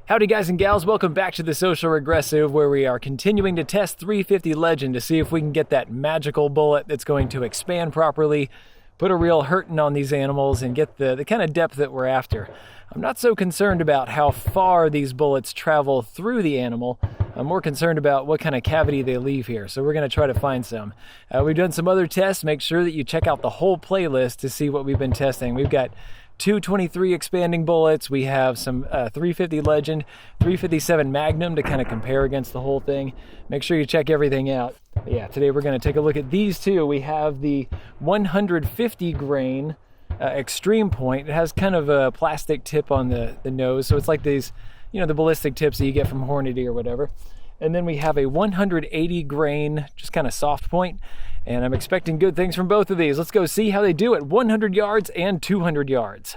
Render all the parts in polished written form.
Howdy guys and gals, welcome back to the Social Regressive, where we are continuing to test 350 Legend to see if we can get that magical bullet that's going to expand properly, put a real hurting on these animals, and get the kind of depth that we're after. I'm not so concerned about how far these bullets travel through the animal. I'm more concerned about what kind of cavity they leave here, so we're going to try to find some. We've done some other tests. Make sure that you check out the whole playlist to see what we've been testing. We've got 223 expanding bullets. We have some 350 Legend, 357 Magnum to kind of compare against the whole thing. Make sure you check everything out. But yeah, today we're going to take a look at these two. We have the 150 grain Extreme Point. It has kind of a plastic tip on the nose, so it's like these, you know, the ballistic tips that you get from Hornady or whatever. And then we have a 180 grain, just kind of soft point. And I'm expecting good things from both of these. Let's go see how they do at 100 yards and 200 yards.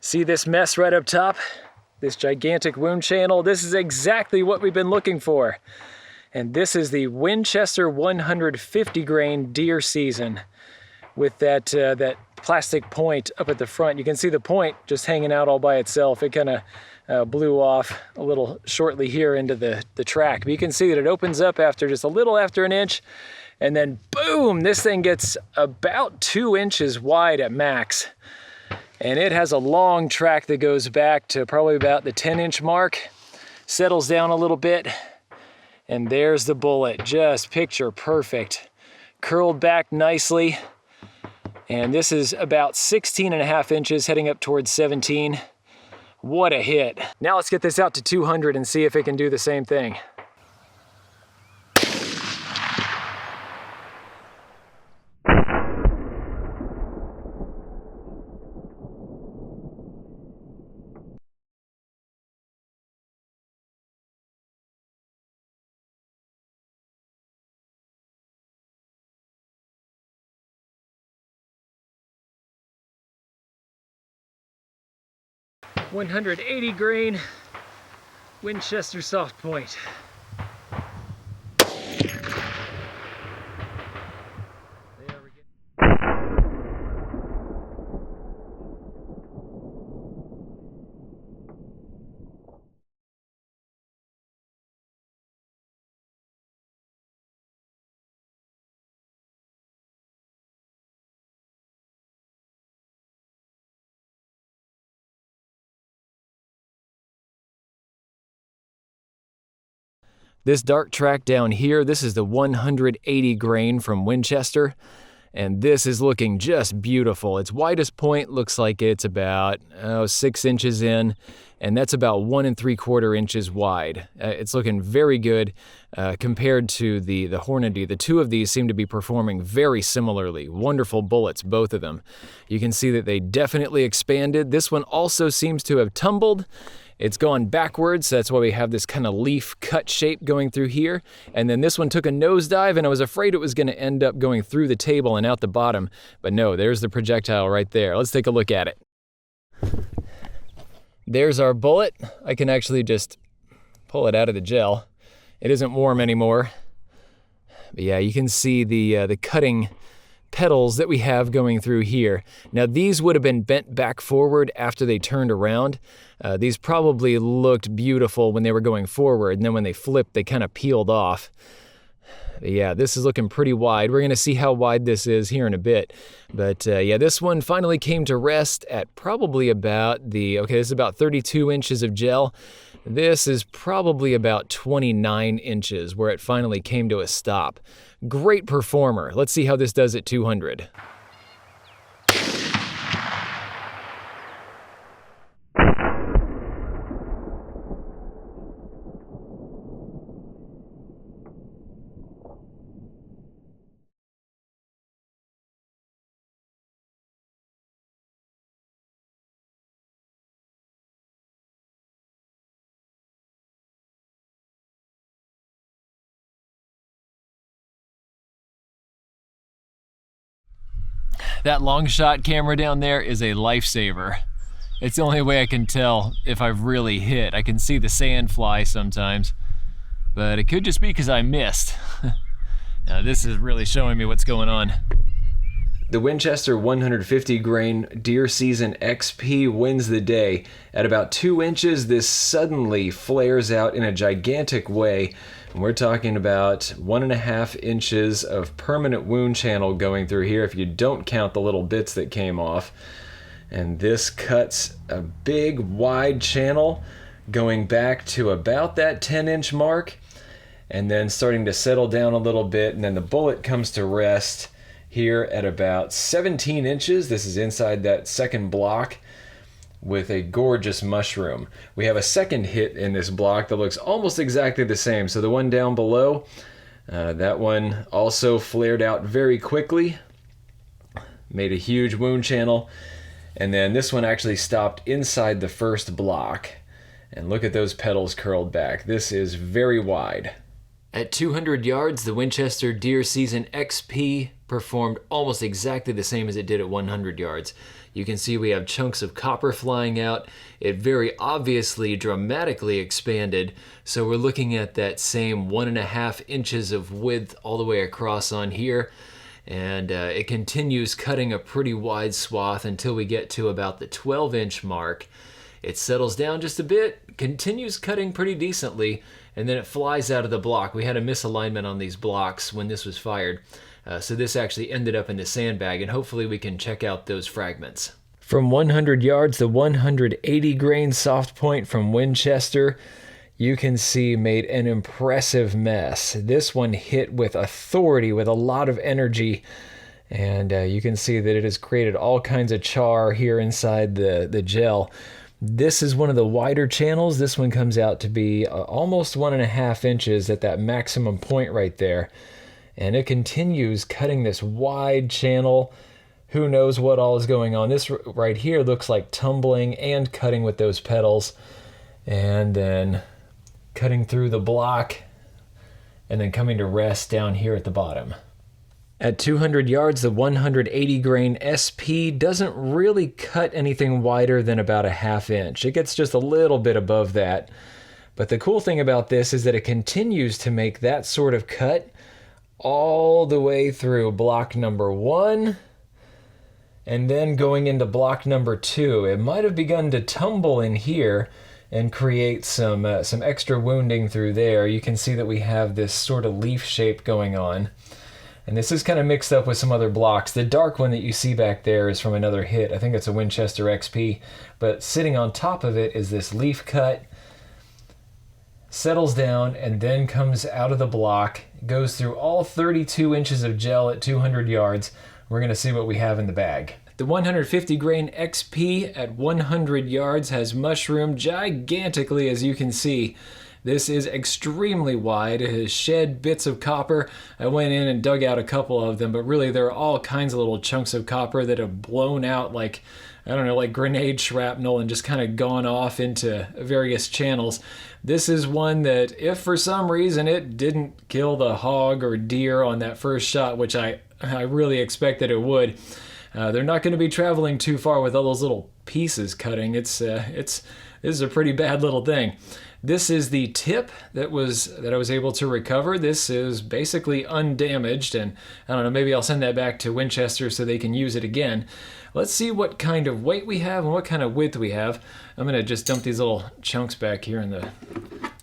See this mess right up top? This gigantic wound channel? This is exactly what we've been looking for. And this is the Winchester 150 grain deer season with that plastic point up at the front. You can see the point just hanging out all by itself. It kind of blew off a little shortly here into the track. But you can see that it opens up after just a little after an inch, and then boom, this thing gets about 2 inches wide at max. And it has a long track that goes back to probably about the 10-inch mark, settles down a little bit, and there's the bullet, just picture perfect. Curled back nicely, and this is about 16.5 inches heading up towards 17. What a hit. Now let's get this out to 200 and see if it can do the same thing. .180 grain Winchester soft point. There we go. This dark track down here, this is the 180 grain from Winchester, and this is looking just beautiful. Its widest point looks like it's about 6 inches in, and that's about 1 3/4 inches wide. It's looking very good compared to the Hornady. The two of these seem to be performing very similarly. Wonderful bullets, both of them. You can see that they definitely expanded. This one also seems to have tumbled. It's gone backwards, so that's why we have this kind of leaf cut shape going through here. And then this one took a nosedive, and I was afraid it was going to end up going through the table and out the bottom. But no, there's the projectile right there. Let's take a look at it. There's our bullet. I can actually just pull it out of the gel. It isn't warm anymore. But yeah, you can see the cutting petals that we have going through here. Now these would have been bent back forward after they turned around. These probably looked beautiful when they were going forward, and then when they flipped, they kind of peeled off. But yeah, this is looking pretty wide. We're gonna see how wide this is here in a bit. But yeah, this one finally came to rest at probably about this is about 32 inches of gel. This is probably about 29 inches where it finally came to a stop. Great performer. Let's see how this does at 200. That long shot camera down there is a lifesaver. It's the only way I can tell if I've really hit. I can see the sand fly sometimes, but it could just be because I missed. Now this is really showing me what's going on. The Winchester 150 grain Deer Season XP wins the day. At about 2 inches, this suddenly flares out in a gigantic way. And we're talking about 1.5 inches of permanent wound channel going through here if you don't count the little bits that came off. And this cuts a big wide channel going back to about that 10-inch mark and then starting to settle down a little bit, and then the bullet comes to rest here at about 17 inches. This is inside that second block with a gorgeous mushroom. We have a second hit in this block that looks almost exactly the same. So the one down below, that one also flared out very quickly, made a huge wound channel, and then this one actually stopped inside the first block. And look at those petals curled back. This is very wide. At 200 yards, the Winchester Deer Season XP performed almost exactly the same as it did at 100 yards. You can see we have chunks of copper flying out. It very obviously dramatically expanded, so we're looking at that same 1.5 inches of width all the way across on here, and it continues cutting a pretty wide swath until we get to about the 12-inch mark. It settles down just a bit, continues cutting pretty decently, and then it flies out of the block. We had a misalignment on these blocks when this was fired, so this actually ended up in the sandbag, and hopefully we can check out those fragments. From 100 yards, the 180 grain soft point from Winchester, you can see made an impressive mess. This one hit with authority, with a lot of energy, and you can see that it has created all kinds of char here inside the gel. This is one of the wider channels. This one comes out to be almost 1.5 inches at that maximum point right there. And it continues cutting this wide channel. Who knows what all is going on. This right here looks like tumbling and cutting with those petals. And then cutting through the block and then coming to rest down here at the bottom. At 200 yards, the 180 grain SP doesn't really cut anything wider than about 1/2 inch. It gets just a little bit above that. But the cool thing about this is that it continues to make that sort of cut all the way through block number 1 and then going into block number 2. It might have begun to tumble in here and create some extra wounding through there. You can see that we have this sort of leaf shape going on. And this is kind of mixed up with some other blocks. The dark one that you see back there is from another hit. I think it's a Winchester XP. But sitting on top of it is this leaf cut, settles down, and then comes out of the block, goes through all 32 inches of gel at 200 yards. We're going to see what we have in the bag. The 150 grain XP at 100 yards has mushroomed gigantically, as you can see. This is extremely wide. It has shed bits of copper. I went in and dug out a couple of them, but really there are all kinds of little chunks of copper that have blown out like, I don't know, like grenade shrapnel and just kind of gone off into various channels. This is one that if for some reason it didn't kill the hog or deer on that first shot, which I really expect that it would, they're not going to be traveling too far with all those little pieces cutting. This is a pretty bad little thing. This is the tip that I was able to recover. This is basically undamaged, and I don't know, maybe I'll send that back to Winchester so they can use it again. Let's see what kind of weight we have and what kind of width we have. I'm going to just dump these little chunks back here in the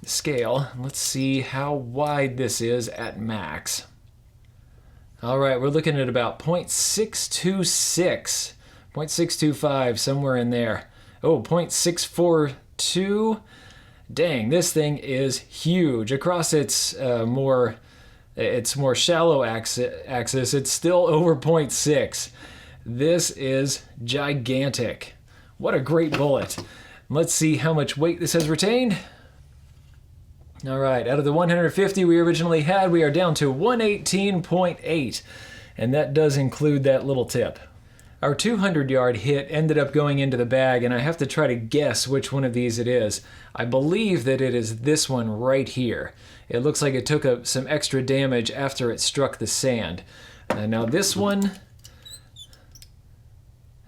scale. Let's see how wide this is at max. All right, we're looking at about 0.626, 0.625, somewhere in there. Oh, 0.642. Dang, this thing is huge. Across its more shallow axis, it's still over 0.6. This is gigantic. What a great bullet. Let's see how much weight this has retained. All right, out of the 150 we originally had, we are down to 118.8, and that does include that little tip. Our 200-yard hit ended up going into the bag, and I have to try to guess which one of these it is. I believe that it is this one right here. It looks like it took some extra damage after it struck the sand. Now this one,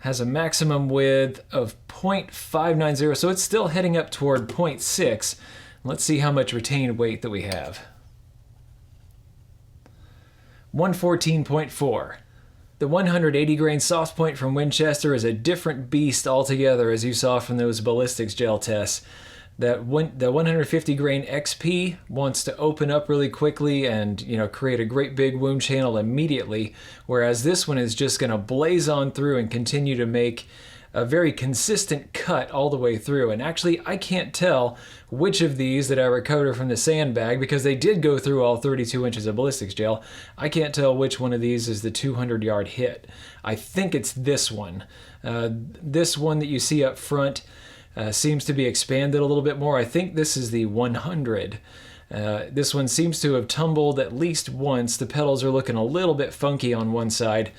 has a maximum width of 0.590, so it's still heading up toward 0.6. Let's see how much retained weight that we have. 114.4. The 180 grain soft point from Winchester is a different beast altogether, as you saw from those ballistics gel tests. The 150 grain XP wants to open up really quickly and create a great big wound channel immediately, whereas this one is just going to blaze on through and continue to make a very consistent cut all the way through. And actually, I can't tell which of these that I recovered from the sandbag, because they did go through all 32 inches of ballistics gel. I can't tell which one of these is the 200-yard hit. I think it's this one. This one that you see up front seems to be expanded a little bit more. I think this is the 100. This one seems to have tumbled at least once. The pedals are looking a little bit funky on one side.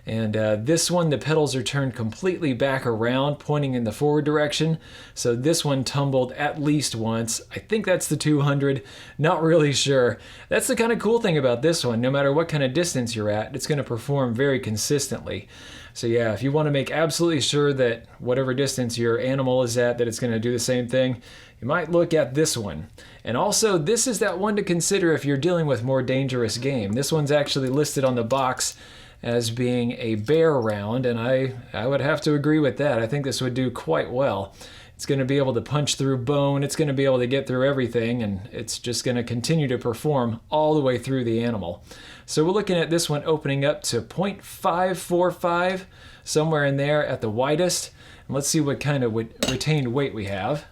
And this one, the pedals are turned completely back around, pointing in the forward direction. So this one tumbled at least once. I think that's the 200. Not really sure. That's the kind of cool thing about this one. No matter what kind of distance you're at, it's going to perform very consistently. So yeah, if you want to make absolutely sure that whatever distance your animal is at, that it's going to do the same thing, you might look at this one. And also, this is that one to consider if you're dealing with more dangerous game. This one's actually listed on the box as being a bear round, and I would have to agree with that. I think this would do quite well. It's going to be able to punch through bone, it's going to be able to get through everything, and it's just going to continue to perform all the way through the animal. So we're looking at this one opening up to 0.545, somewhere in there at the widest. And let's see what kind of retained weight we have.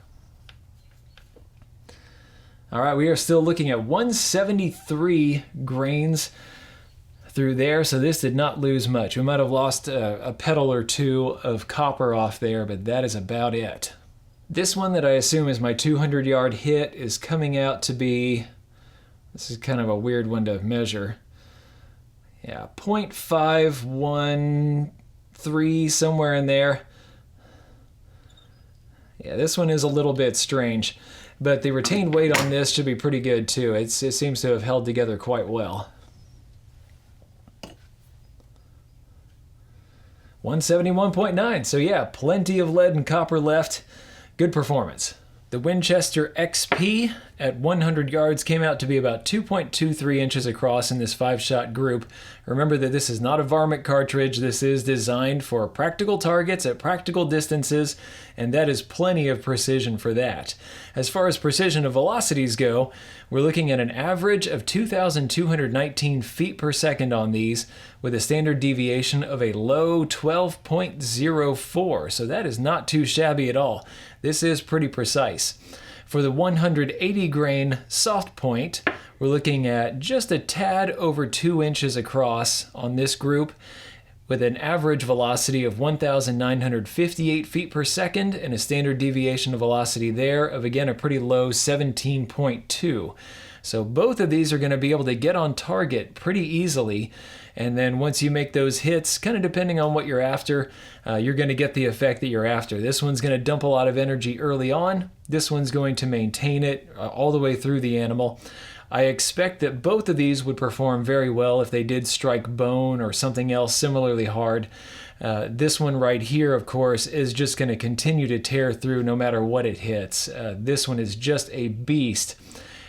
All right, we are still looking at 173 grains through there, so this did not lose much. We might have lost a pedal or two of copper off there, but that is about it. This one that I assume is my 200-yard hit is coming out to be, this is kind of a weird one to measure. Yeah, 0.513, somewhere in there. Yeah, this one is a little bit strange, but the retained weight on this should be pretty good too. It seems to have held together quite well. 171.9, so yeah, plenty of lead and copper left. Good performance. The Winchester XP at 100 yards came out to be about 2.23 inches across in this 5-shot group. Remember that this is not a varmint cartridge. This is designed for practical targets at practical distances, and that is plenty of precision for that. As far as precision of velocities go, we're looking at an average of 2,219 feet per second on these, with a standard deviation of a low 12.04. So that is not too shabby at all. This is pretty precise. For the 180 grain soft point, we're looking at just a tad over 2 inches across on this group, with an average velocity of 1,958 feet per second and a standard deviation of velocity there of, again, a pretty low 17.2. So both of these are going to be able to get on target pretty easily. And then once you make those hits, kind of depending on what you're after, you're going to get the effect that you're after. This one's going to dump a lot of energy early on. This one's going to maintain it all the way through the animal. I expect that both of these would perform very well if they did strike bone or something else similarly hard. This one right here, of course, is just going to continue to tear through no matter what it hits. This one is just a beast,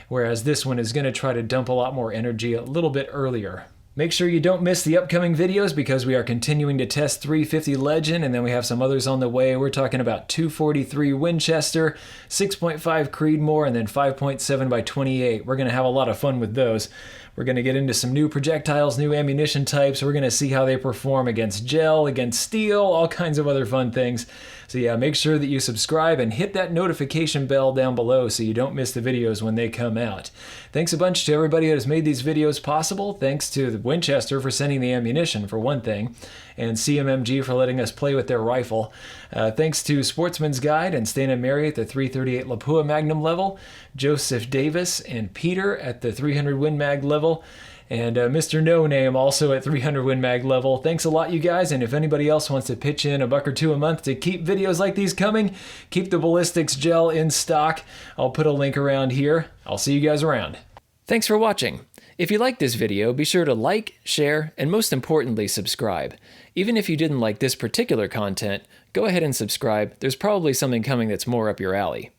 whereas this one is going to try to dump a lot more energy a little bit earlier. Make sure you don't miss the upcoming videos, because we are continuing to test 350 Legend, and then we have some others on the way. We're talking about 243 Winchester, 6.5 Creedmoor, and then 5.7 by 28. We're going to have a lot of fun with those. We're going to get into some new projectiles, new ammunition types. We're going to see how they perform against gel, against steel, all kinds of other fun things. So yeah, make sure that you subscribe and hit that notification bell down below so you don't miss the videos when they come out. Thanks a bunch to everybody that has made these videos possible. Thanks to Winchester for sending the ammunition, for one thing, and CMMG for letting us play with their rifle. Thanks to Sportsman's Guide and Stan and Mary at the 338 Lapua Magnum level, Joseph Davis and Peter at the 300 Win Mag level, and Mr. No Name also at 300 Win Mag level. Thanks a lot, you guys, and if anybody else wants to pitch in $1 or $2 a month to keep videos like these coming, keep the ballistics gel in stock, I'll put a link around here. I'll see you guys around. Thanks for watching. If you liked this video, be sure to like, share, and most importantly, subscribe. Even if you didn't like this particular content, go ahead and subscribe. There's probably something coming that's more up your alley.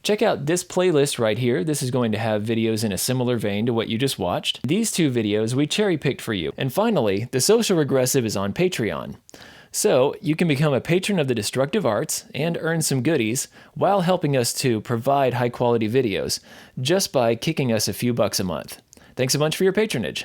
Check out this playlist right here. This is going to have videos in a similar vein to what you just watched. These two videos we cherry-picked for you. And finally, The Social Regressive is on Patreon. So you can become a patron of the Destructive Arts and earn some goodies while helping us to provide high-quality videos just by kicking us a few bucks a month. Thanks a bunch for your patronage.